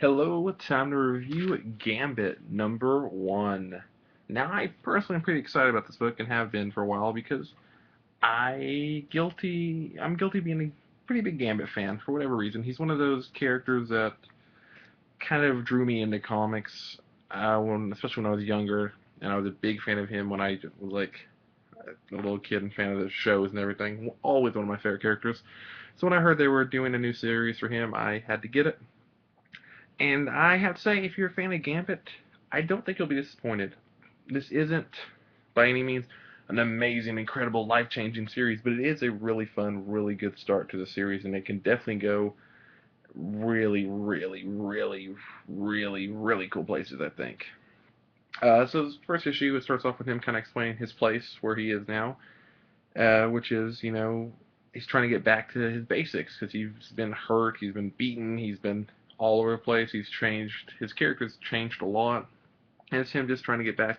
Hello, time to review Gambit #1. Now, I personally am pretty excited about this book and have been for a while because I'm guilty of being a pretty big Gambit fan for whatever reason. He's one of those characters that kind of drew me into comics, especially when I was younger, and I was a big fan of him when I was like a little kid and fan of the shows and everything. Always one of my favorite characters. So when I heard they were doing a new series for him, I had to get it. And I have to say, if you're a fan of Gambit, I don't think you'll be disappointed. This isn't, by any means, an amazing, incredible, life-changing series, but it is a really fun, really good start to the series, and it can definitely go really, really, really, really, really cool places, I think. So this first issue, it starts off with him kind of explaining his place, where he is now, which is, he's trying to get back to his basics because he's been hurt, he's been beaten, he's been all over the place. He's changed. His character's changed a lot, and it's him just trying to get back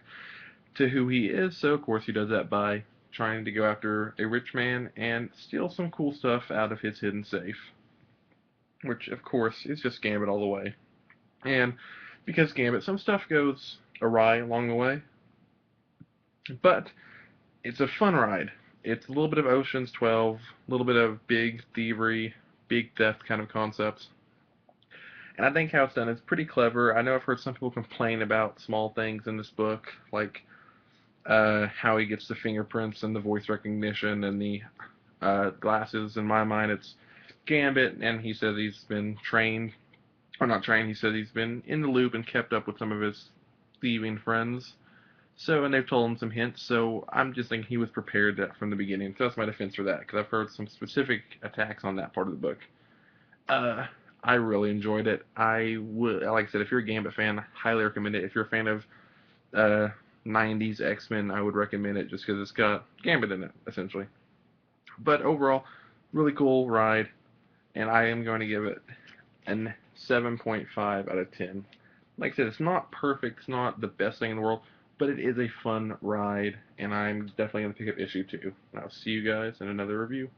to who he is. So of course he does that by trying to go after a rich man and steal some cool stuff out of his hidden safe, which of course is just Gambit all the way. And because Gambit, some stuff goes awry along the way, but it's a fun ride. It's a little bit of Ocean's 12, a little bit of big thievery, big theft kind of concepts. And I think how it's done is pretty clever. I know I've heard some people complain about small things in this book, like how he gets the fingerprints and the voice recognition and the glasses. In my mind, it's Gambit, and he says he's been trained, or not trained, he says he's been in the loop and kept up with some of his thieving friends. So, and they've told him some hints, so I'm just thinking he was prepared from the beginning. So that's my defense for that, because I've heard some specific attacks on that part of the book. Uh, I really enjoyed it. I would, like I said, if you're a Gambit fan, highly recommend it. If you're a fan of uh, 90s X-Men, I would recommend it just because it's got Gambit in it, essentially. But overall, really cool ride, and I am going to give it an 7.5 out of 10. Like I said, it's not perfect, it's not the best thing in the world, but it is a fun ride, and I'm definitely going to pick up issue 2. And I'll see you guys in another review.